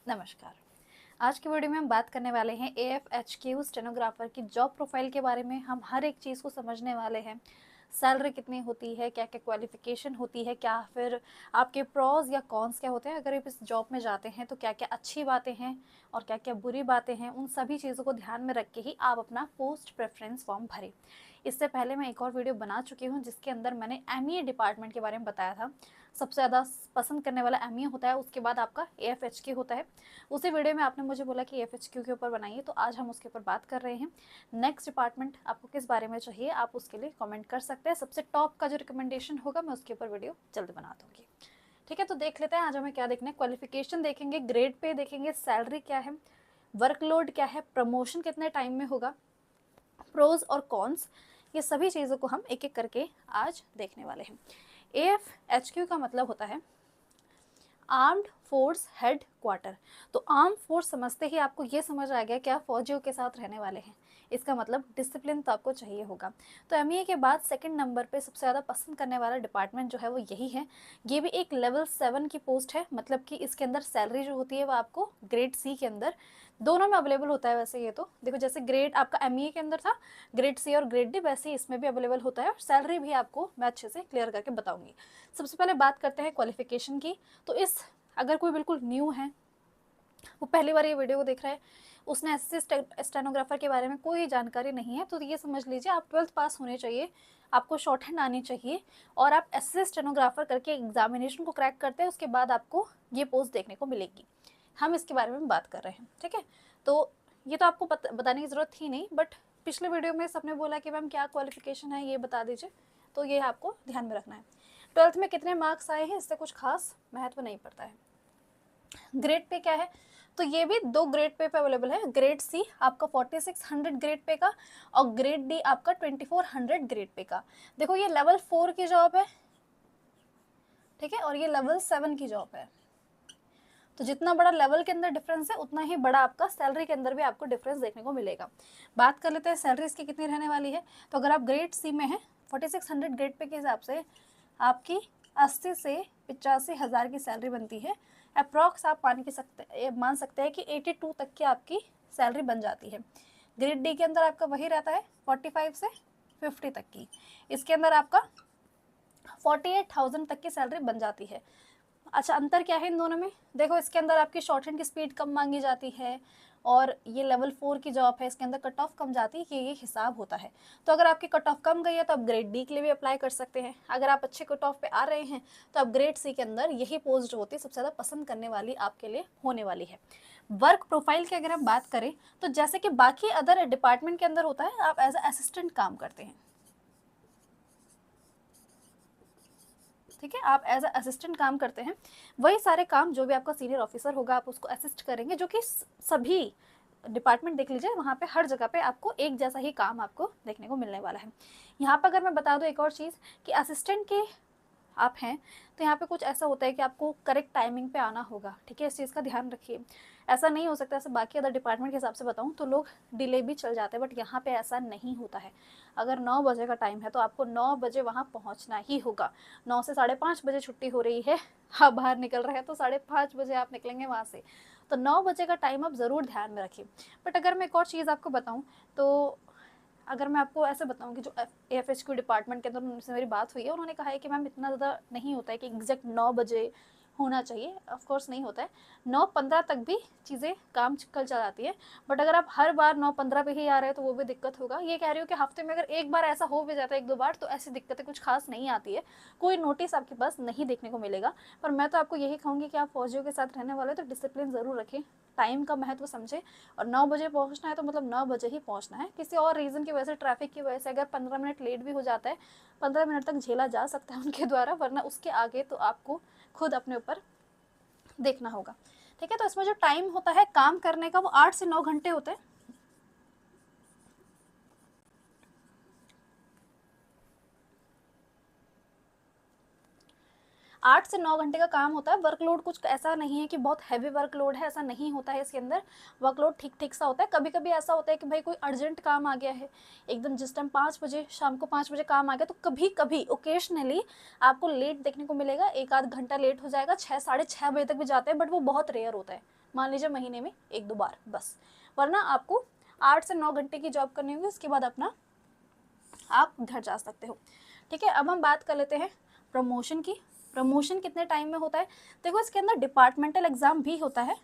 नमस्कार। आज की वीडियो में हम बात करने वाले हैं एएफएचक्यू स्टेनोग्राफर की जॉब प्रोफाइल के बारे में। हम हर एक चीज़ को समझने वाले हैं। सैलरी कितनी होती है, क्या क्या क्वालिफिकेशन होती है, क्या फिर आपके प्रोज या कॉन्स क्या होते हैं अगर आप इस जॉब में जाते हैं, तो क्या क्या अच्छी बातें हैं और क्या क्या बुरी बातें हैं। उन सभी चीज़ों को ध्यान में रख के ही आप अपना पोस्ट प्रेफरेंस फॉर्म भरें। इससे पहले मैं एक और वीडियो बना चुकी हूँ जिसके अंदर मैंने एमईए डिपार्टमेंट के बारे में बताया था। सबसे ज़्यादा पसंद करने वाला एमईए होता है, उसके बाद आपका एएफएचक्यू होता है। उसी वीडियो में आपने मुझे बोला कि एएफएचक्यू के ऊपर बनाइए, तो आज हम उसके ऊपर बात कर रहे हैं। नेक्स्ट डिपार्टमेंट आपको किस बारे में चाहिए, आप उसके लिए कमेंट कर सकते हैं। सबसे टॉप का जो रिकमेंडेशन होगा मैं उसके ऊपर वीडियो जल्द बना दूंगी। ठीक है, तो देख लेते हैं आज हमें क्या देखना है। क्वालिफिकेशन देखेंगे, ग्रेड पे देखेंगे, सैलरी क्या है, वर्कलोड क्या है, प्रमोशन कितने टाइम में होगा, प्रोज और कॉन्स, ये सभी चीज़ों को हम एक एक करके आज देखने वाले हैं। एएफएचक्यू का मतलब होता है आर्म्ड फोर्स हेड क्वार्टर। तो आर्म फोर्स समझते ही आपको ये समझ आ गया कि आप फौजियों के साथ रहने वाले हैं। इसका मतलब डिसिप्लिन तो आपको चाहिए होगा। तो एमईए के बाद सेकंड नंबर पे सबसे ज़्यादा पसंद करने वाला डिपार्टमेंट जो है वो यही है। ये भी एक लेवल 7 की पोस्ट है, मतलब कि इसके अंदर सैलरी जो होती है वो आपको ग्रेड सी के अंदर दोनों में अवेलेबल होता है। वैसे ये तो देखो, जैसे ग्रेड आपका एमईए के अंदर था ग्रेड सी और ग्रेड डी, वैसे ही इसमें भी अवेलेबल होता है और सैलरी भी आपको मैं अच्छे से क्लियर करके बताऊंगी। सबसे पहले बात करते हैं क्वालिफिकेशन की। तो इस अगर कोई बिल्कुल न्यू है, वो पहली बार ये वीडियो को देख रहा है, उसने एसएससी स्टेनोग्राफर के बारे में कोई जानकारी नहीं है, तो ये समझ लीजिए आप 12th पास होने चाहिए, आपको शॉर्ट हैंड आनी चाहिए और आप एसएससी स्टेनोग्राफर करके एग्जामिनेशन को क्रैक करते हैं, उसके बाद आपको ये पोस्ट देखने को मिलेगी। हम इसके बारे में बात कर रहे हैं, ठीक है। तो ये तो आपको बताने की ज़रूरत थी नहीं, बट पिछले वीडियो में सबने बोला कि मैम क्या क्वालिफिकेशन है ये बता दीजिए, तो ये आपको ध्यान में रखना है। 12th में कितने मार्क्स आए हैं इससे कुछ खास महत्व नहीं पड़ता है। ग्रेड पे क्या है, तो ये भी दो ग्रेड पे अवेलेबल है। ग्रेड सी आपका 4600 ग्रेड पे का और ग्रेड डी आपका 2400 ग्रेड पे का। देखो ये लेवल 4 की जॉब है, ठीक है, और ये लेवल 7 की जॉब है। तो जितना बड़ा लेवल के अंदर डिफरेंस है उतना ही बड़ा आपका सैलरी के अंदर भी आपको डिफरेंस देखने को मिलेगा। बात कर लेते हैं सैलरी इसकी कितनी रहने वाली है। तो अगर आप ग्रेड सी में हैं 4600 ग्रेड पे के हिसाब से आपकी 80 से 85 हज़ार की सैलरी बनती है। अप्रॉक्स आप मान सकते हैं कि 82 तक की आपकी सैलरी बन जाती है। ग्रेड डी के अंदर आपका वही रहता है 45 से 50 तक की। इसके अंदर आपका 48,000 तक की सैलरी बन जाती है। अच्छा, अंतर क्या है इन दोनों में, देखो इसके अंदर आपकी शॉर्ट हैंड की स्पीड कम मांगी जाती है और ये लेवल 4 की जॉब है, इसके अंदर कट ऑफ कम जाती है, ये हिसाब होता है। तो अगर आपकी कट ऑफ कम गई है तो आप ग्रेड डी के लिए भी अप्लाई कर सकते हैं। अगर आप अच्छे कट ऑफ पे आ रहे हैं तो आप ग्रेड सी के अंदर यही पोस्ट जो होती है सबसे ज़्यादा पसंद करने वाली आपके लिए होने वाली है। वर्क प्रोफाइल की अगर हम बात करें तो जैसे कि बाकी अदर डिपार्टमेंट के अंदर होता है, आप एज अ असिस्टेंट काम करते हैं, ठीक है, आप एज अ असिस्टेंट काम करते हैं। वही सारे काम जो भी आपका सीनियर ऑफिसर होगा आप उसको असिस्ट करेंगे, जो कि सभी डिपार्टमेंट देख लीजिए वहाँ पे हर जगह पे आपको एक जैसा ही काम आपको देखने को मिलने वाला है। यहाँ पर अगर मैं बता दूँ एक और चीज़ कि असिस्टेंट के आप हैं तो यहाँ पे कुछ ऐसा होता है कि आपको करेक्ट टाइमिंग पे आना होगा, ठीक है, इस चीज़ का ध्यान रखिए। ऐसा नहीं हो सकता, ऐसे बाकी अदर डिपार्टमेंट के हिसाब से बताऊँ तो लोग डिले भी चल जाते हैं, बट यहाँ पे ऐसा नहीं होता है। अगर 9 बजे का टाइम है तो आपको 9 बजे वहाँ पहुँचना ही होगा। 9 से 5:30 बजे छुट्टी हो रही है, आप बाहर निकल रहे हैं तो 5:30 बजे आप निकलेंगे वहाँ से, तो 9 बजे का टाइम आप ज़रूर ध्यान में रखिए। बट अगर मैं एक और चीज़ आपको बताऊँ तो अगर मैं आपको ऐसे बताऊँ कि जो एएफएचक्यू डिपार्टमेंट के अंदर उनसे मेरी बात हुई है, उन्होंने कहा है कि मैम इतना ज़्यादा नहीं होता है कि एग्जैक्ट 9 बजे होना चाहिए, ऑफ कोर्स नहीं होता है। 9:15 तक भी चीज़ें काम चल जाती है, बट अगर आप हर बार 9:15 पे ही आ रहे हैं तो वो भी दिक्कत होगा। ये कह रही हूँ कि हफ्ते में अगर एक बार ऐसा हो भी जाता है, 1-2 बार, तो ऐसी दिक्कतें कुछ खास नहीं आती है, कोई नोटिस आपके पास नहीं देखने को मिलेगा। पर मैं तो आपको यही कहूँगी कि आप फौजियों के साथ रहने वाले तो डिसिप्लिन ज़रूर रखें, टाइम का महत्व समझे, और 9 बजे पहुंचना है तो मतलब 9 बजे ही पहुंचना है। किसी और रीज़न की वजह से, ट्रैफिक की वजह से अगर 15 मिनट लेट भी हो जाता है, 15 मिनट तक झेला जा सकता है उनके द्वारा, वरना उसके आगे तो आपको खुद अपने ऊपर देखना होगा, ठीक है। तो इसमें जो टाइम होता है काम करने का वो 8 से 9 घंटे होते हैं। 8 से 9 घंटे का काम होता है। वर्कलोड कुछ ऐसा नहीं है कि बहुत हैवी वर्कलोड है, ऐसा नहीं होता है इसके अंदर। वर्कलोड ठीक ठीक सा होता है। कभी कभी ऐसा होता है कि भाई कोई अर्जेंट काम आ गया है एकदम, जिस टाइम 5 बजे, शाम को 5 बजे काम आ गया, तो कभी कभी ओकेजनली आपको लेट देखने को मिलेगा, 1 आध घंटा लेट हो जाएगा, 6 साढ़े 6 बजे तक भी जाते हैं, बट वो बहुत रेयर होता है, मान लीजिए महीने में 1-2 बार बस, वरना आपको 8 से 9 घंटे की जॉब करनी होगी, उसके बाद अपना आप घर जा सकते हो। ठीक है, अब हम बात कर लेते हैं प्रमोशन की। प्रमोशन कितने टाइम में होता है? देखो इसके अंदर डिपार्टमेंटल एग्जाम भी होता है,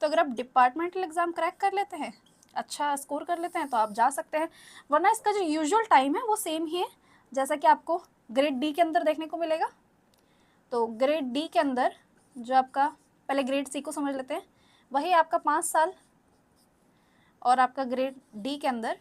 तो अगर आप डिपार्टमेंटल एग्जाम क्रैक कर लेते हैं, अच्छा स्कोर कर लेते हैं, तो आप जा सकते हैं, वरना इसका जो यूजुअल टाइम है वो सेम ही है जैसा कि आपको ग्रेड डी के अंदर देखने को मिलेगा। तो ग्रेड डी के अंदर जो आपका, पहले ग्रेड सी को समझ लेते हैं, वही आपका 5 साल, और आपका ग्रेड डी के अंदर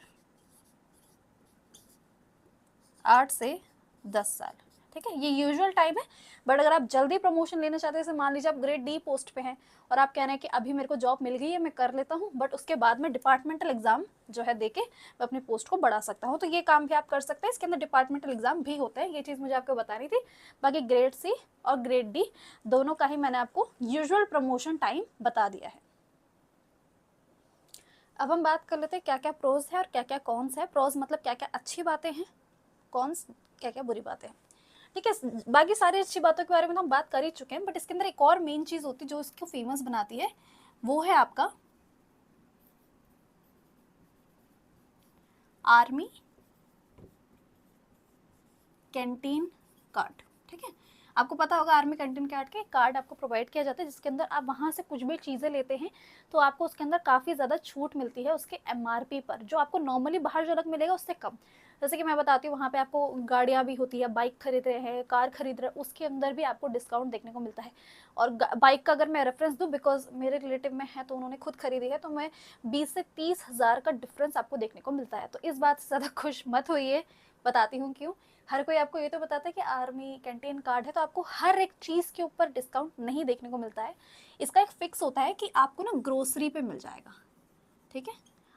8 से 10 साल। ठीक है, ये यूजुअल टाइम है, बट अगर आप जल्दी प्रमोशन लेना चाहते हैं, जैसे मान लीजिए आप ग्रेड डी पोस्ट पे हैं और आप कह रहे हैं कि अभी मेरे को जॉब मिल गई है, मैं कर लेता हूँ, बट उसके बाद में डिपार्टमेंटल एग्जाम जो है देके मैं अपनी पोस्ट को बढ़ा सकता हूँ, तो ये काम भी आप कर सकते हैं। इसके अंदर डिपार्टमेंटल एग्जाम भी होता है, ये चीज़ मुझे आपको बतानी थी। बाकी ग्रेड सी और ग्रेड डी दोनों का ही मैंने आपको यूजुअल प्रमोशन टाइम बता दिया है। अब हम बात कर लेते हैं क्या क्या प्रोज है और क्या क्या कॉन्स है। प्रोज मतलब क्या क्या अच्छी बातें हैं, कॉन्स क्या क्या बुरी बातें हैं। ठीक है, बाकी सारी अच्छी बातों के बारे में तो हम बात कर ही चुके हैं, बट इसके अंदर एक और मेन चीज़ होती है जो इसको फेमस बनाती है, वो है आपका आर्मी कैंटीन कार्ड। ठीक है, आपको पता होगा आर्मी कैंटीन कार्ड आपको प्रोवाइड किया जाता है, जिसके अंदर आप वहाँ से कुछ भी चीज़ें लेते हैं तो आपको उसके अंदर काफ़ी ज़्यादा छूट मिलती है उसके एमआरपी पर, जो आपको नॉर्मली बाहर जो मिलेगा उससे कम। जैसे कि मैं बताती हूँ, वहाँ पे आपको गाड़ियाँ भी होती है, बाइक खरीद रहे हैं, कार खरीद रहे हैं, उसके अंदर भी आपको डिस्काउंट देखने को मिलता है। और बाइक का अगर मैं रेफरेंस दूँ, बिकॉज मेरे रिलेटिव में है तो उन्होंने खुद खरीदी है, तो मैं 20 से 30 हज़ार का डिफरेंस आपको देखने को मिलता है। तो इस बात से ज़्यादा खुश मत होइए, बताती हूँ क्यों। हर कोई आपको ये तो बताता है कि आर्मी कैंटीन कार्ड है तो आपको हर एक चीज़ के ऊपर डिस्काउंट नहीं देखने को मिलता है। इसका एक फिक्स होता है कि आपको ना ग्रोसरी पे मिल जाएगा। ठीक है,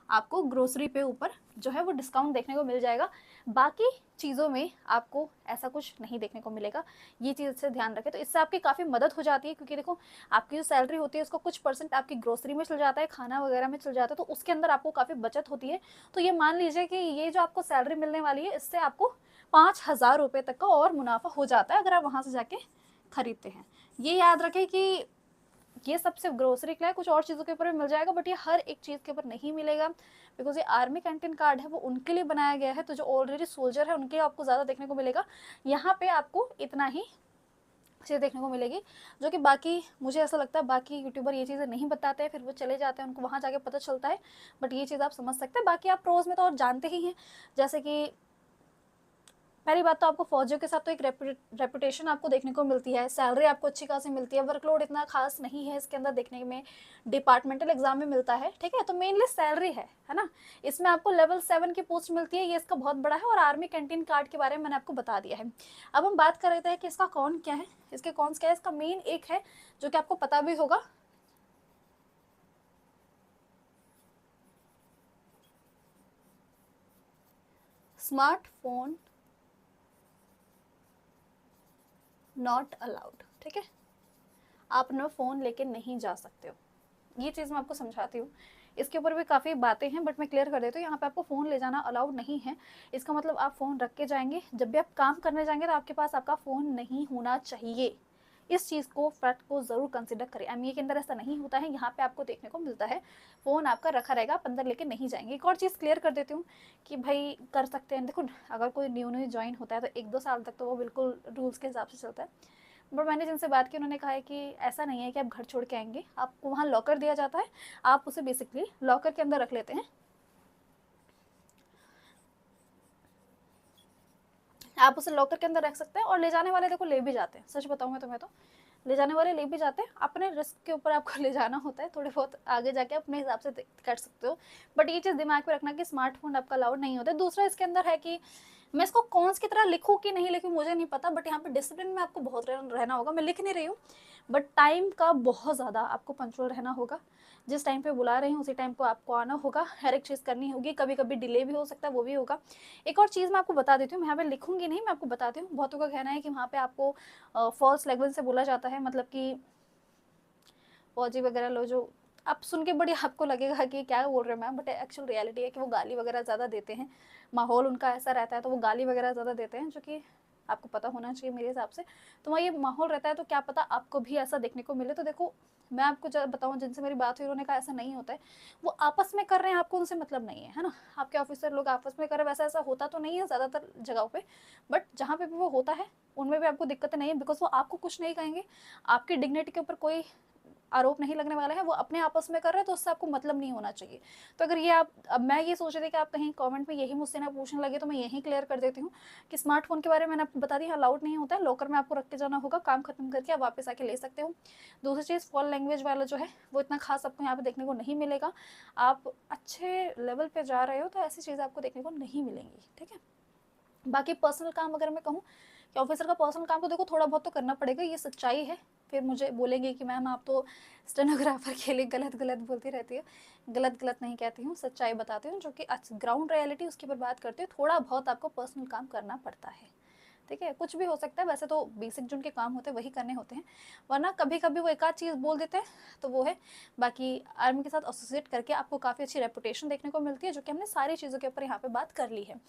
आपको ग्रोसरी पे ऊपर जो है वो डिस्काउंट देखने को मिल जाएगा, बाकी चीज़ों में आपको ऐसा कुछ नहीं देखने को मिलेगा। ये चीज़ से ध्यान रखें, तो इससे आपकी काफ़ी मदद हो जाती है, क्योंकि देखो आपकी जो सैलरी होती है उसका कुछ परसेंट आपकी ग्रोसरी में चल जाता है, खाना वगैरह में चल जाता है, तो उसके अंदर आपको काफ़ी बचत होती है। तो ये मान लीजिए कि ये जो आपको सैलरी मिलने वाली है, इससे आपको 5,000 रुपये तक का और मुनाफा हो जाता है अगर आप वहाँ से जाके खरीदते हैं। ये याद रखें कि ये सब सिर्फ ग्रोसरी के लिए, कुछ और चीज़ों के ऊपर भी मिल जाएगा, बट ये हर एक चीज़ के ऊपर नहीं मिलेगा, बिकॉज ये आर्मी कैंटीन कार्ड है वो उनके लिए बनाया गया है, तो जो ऑलरेडी सोल्जर है उनके आपको ज़्यादा देखने को मिलेगा। यहाँ पे आपको इतना ही चीज़ देखने को मिलेगी, जो कि बाकी मुझे ऐसा लगता है बाकी यूट्यूबर ये चीज़ें नहीं बताते हैं, फिर वो चले जाते हैं, उनको वहाँ जाके पता चलता है, बट ये चीज़ आप समझ सकते हैं। बाकी आप प्रोज में तो और जानते ही हैं, जैसे कि पहली बात तो आपको फौजियों के साथ तो एक रेपुटेशन आपको देखने को मिलती है, सैलरी आपको अच्छी खासी मिलती है, वर्कलोड इतना खास नहीं है इसके अंदर देखने में, डिपार्टमेंटल एग्जाम में मिलता है। ठीक है, तो मेनली सैलरी है ना। इसमें आपको लेवल 7 की पोस्ट मिलती है, ये इसका बहुत बड़ा है, और आर्मी कैंटीन कार्ड के बारे में मैंने आपको बता दिया है। अब हम बात कर रहे थे कि इसका कौन क्या है, इसके कौन क्या है। इसका मेन एक है जो कि आपको पता भी होगा, स्मार्टफोन नॉट अलाउड। ठीक है, आप अपना फ़ोन लेके नहीं जा सकते हो, ये चीज़ मैं आपको समझाती हूँ। इसके ऊपर भी काफ़ी बातें हैं, बट मैं क्लियर कर देती हूँ। यहाँ पे आपको फ़ोन ले जाना अलाउड नहीं है। इसका मतलब आप फ़ोन रख के जाएंगे, जब भी आप काम करने जाएंगे तो आपके पास आपका फ़ोन नहीं होना चाहिए। इस चीज़ को, फैक्ट को ज़रूर कंसिडर करें। एमईए के अंदर ऐसा नहीं होता है, यहाँ पे आपको देखने को मिलता है फ़ोन आपका रखा रहेगा, आप अंदर लेके नहीं जाएंगे। एक और चीज़ क्लियर कर देती हूँ कि भाई कर सकते हैं, देखो अगर कोई न्यू ज्वाइन होता है तो 1-2 साल तक तो वो बिल्कुल रूल्स के हिसाब से चलता है, बट मैंने जिनसे बात की उन्होंने कहा है कि ऐसा नहीं है कि आप घर छोड़ के आएंगे, आपको वहाँ लॉकर दिया जाता है, आप उसे बेसिकली लॉकर के अंदर रख लेते हैं, आप उसे लॉकर के अंदर रख सकते हैं। और ले जाने वाले देखो ले भी जाते हैं, सच बताऊँ मैं तुम्हें तो ले जाने वाले ले भी जाते हैं, अपने रिस्क के ऊपर आपको ले जाना होता है, थोड़े बहुत आगे जाके अपने हिसाब से कर सकते हो, बट ये चीज़ दिमाग में रखना कि स्मार्टफोन आपका अलाउड नहीं होता है। दूसरा इसके अंदर है कि मैं इसको कॉन्स की तरह लिखूँ कि नहीं लिखूँ मुझे नहीं पता, बट यहाँ पे डिसिप्लिन में आपको बहुत रहना होगा। मैं लिख नहीं रही हूँ, बट टाइम का बहुत ज़्यादा आपको पंक्चुअल रहना होगा। जिस टाइम पे बुला रही हूँ उसी टाइम पे आपको आना होगा, हर एक चीज़ करनी होगी, कभी कभी डिले भी हो सकता है, वो भी होगा। एक और चीज़ मैं आपको बता देती हूँ, मैं यहाँ पे लिखूंगी नहीं, मैं आपको बताती हूँ। बहुतों का कहना है कि वहाँ पे आपको फॉल्स लेवल से बोला जाता है, मतलब कि फौजी वगैरह लो जो, आप सुन के बड़ी आपको लगेगा कि क्या बोल रहे हैं मैम, बट एक्चुअल रियलिटी है कि वो गाली वगैरह ज़्यादा देते हैं, माहौल उनका ऐसा रहता है तो वो गाली वगैरह ज़्यादा देते हैं, जो कि आपको पता होना चाहिए मेरे हिसाब से। तो वहाँ ये माहौल रहता है, तो क्या पता आपको भी ऐसा देखने को मिले। तो देखो मैं आपको जब बताऊँ, जिनसे मेरी बात हुई उन्होंने कहा ऐसा नहीं होता है, वो आपस में कर रहे हैं, आपको उनसे मतलब नहीं है ना। आपके ऑफिसर लोग आपस में कर रहे हैं, वैसा ऐसा होता तो नहीं है ज़्यादातर जगहों पे, बट जहाँ पे भी वो होता है उनमें भी आपको दिक्कतें नहीं है, बिकॉज वो आपको कुछ नहीं कहेंगे, आपकी डिग्निटी के ऊपर कोई आरोप नहीं लगने वाला है, वो अपने आपस में कर रहे हैं, तो उससे आपको मतलब नहीं होना चाहिए। तो अगर ये आप, अब मैं ये सोच रही थी कि आप कहीं कमेंट में यही मुझसे ना पूछने लगे, तो मैं यही क्लियर कर देती हूँ कि स्मार्टफोन के बारे में मैंने आपको बता दिया, अलाउड नहीं होता है, लॉकर में आपको रख के जाना होगा, काम खत्म करके आप वापस आके ले सकते हो। दूसरी चीज़, फॉल लैंग्वेज वाला जो है वो इतना खास आपको यहाँ पे देखने को नहीं मिलेगा। आप अच्छे लेवल पे जा रहे हो तो ऐसी चीज़ आपको देखने को नहीं मिलेंगी, ठीक है। बाकी पर्सनल काम अगर मैं कहूँ कि ऑफिसर का पर्सनल काम तो देखो थोड़ा बहुत तो करना पड़ेगा, ये सच्चाई है। फिर मुझे बोलेंगे कि मैम आप तो स्टेनोग्राफर के लिए गलत गलत बोलती रहती है। गलत गलत नहीं कहती हूँ, सच्चाई बताती हूँ, जो कि ग्राउंड रियलिटी उसकी पर बात करती हूँ। थोड़ा बहुत आपको पर्सनल काम करना पड़ता है, ठीक है। कुछ भी हो सकता है, वैसे तो बेसिक जो उनके काम होते हैं वही करने होते हैं, वरना कभी कभी वो एक आध चीज़ बोल देते हैं तो वो है। बाकी आर्मी के साथ एसोसिएट करके आपको काफ़ी अच्छी रेपुटेशन देखने को मिलती है, जो कि हमने सारी चीज़ों के ऊपर यहाँ पे बात कर ली है।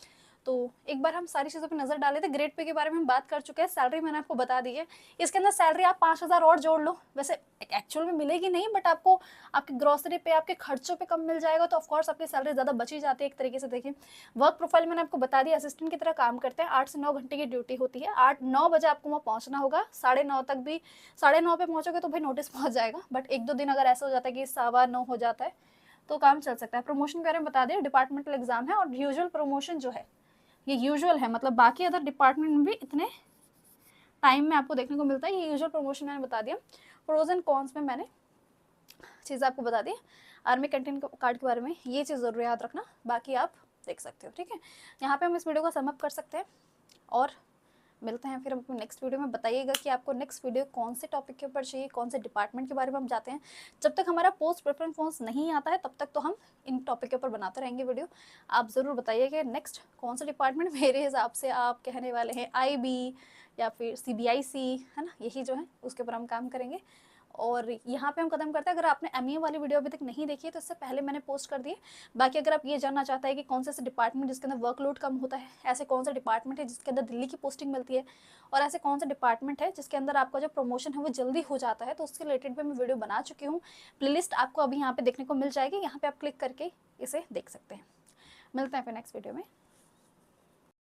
तो एक बार हम सारी चीज़ों पे नज़र डाले थे। ग्रेड पे के बारे में हम बात कर चुके हैं, सैलरी मैंने आपको बता दी है। इसके अंदर सैलरी आप 5,000 और जोड़ लो, वैसे एक्चुअल में मिलेगी नहीं, बट आपको आपके ग्रॉसरी पे, आपके खर्चों पे कम मिल जाएगा, तो ऑफकोर्स आपकी सैलरी ज़्यादा बची जाती है एक तरीके से। देखिए वर्क प्रोफाइल मैंने आपको बता दिया, असिस्टेंट की तरह काम करते हैं, 8 से 9 घंटे की ड्यूटी होती है। 8-9 बजे आपको वहाँ पहुँचना होगा, 9:30 तक भी, 9:30 पे पहुँचोगे तो भाई नोटिस पहुँच जाएगा, बट 1-2 दिन अगर ऐसा हो जाता है कि 9:15 हो जाता है तो काम चल सकता है। प्रमोशन के बारे में बता दिया, डिपार्टमेंटल एग्जाम है, और यूजुअल प्रमोशन जो है ये यूजुअल है, मतलब बाकी अदर डिपार्टमेंट में भी इतने टाइम में आपको देखने को मिलता है। ये यूजुअल प्रमोशन मैंने बता दिया। प्रोज एंड कॉन्स में मैंने चीज़ आपको बता दी। आर्मी कैंटीन कार्ड के बारे में ये चीज़ ज़रूर याद रखना, बाकी आप देख सकते हो, ठीक है। यहाँ पे हम इस वीडियो को समअप कर सकते हैं और मिलते हैं फिर हम नेक्स्ट वीडियो में। बताइएगा कि आपको नेक्स्ट वीडियो कौन से टॉपिक के ऊपर चाहिए, कौन से डिपार्टमेंट के बारे में हम जाते हैं। जब तक हमारा पोस्ट प्रेफरेंस फॉर्म्स नहीं आता है तब तक तो हम इन टॉपिक के ऊपर बनाते रहेंगे वीडियो। आप ज़रूर बताइए कि नेक्स्ट कौन सा डिपार्टमेंट, मेरे हिसाब से आप कहने वाले हैं IB या फिर CBIC, है ना, यही जो है उसके ऊपर हम काम करेंगे। और यहाँ पे हम खत्म करते हैं। अगर आपने ME वाली वीडियो अभी तक नहीं देखी है तो इससे पहले मैंने पोस्ट कर दिए। बाकी अगर आप ये जानना चाहते हैं कि कौन से डिपार्टमेंट जिसके अंदर वर्कलोड कम होता है, ऐसे कौन सा डिपार्टमेंट है जिसके अंदर दिल्ली की पोस्टिंग मिलती है, और ऐसे कौन सा डिपार्टमेंट है जिसके अंदर आपका जो प्रमोशन है वो जल्दी हो जाता है, तो उसके रिलेटेड भी मैं वीडियो बना चुकी हूँ। प्लेलिस्ट आपको अभी यहाँ पे देखने को मिल जाएगी, यहाँ पे आप क्लिक करके इसे देख सकते हैं। मिलते हैं फिर नेक्स्ट वीडियो में।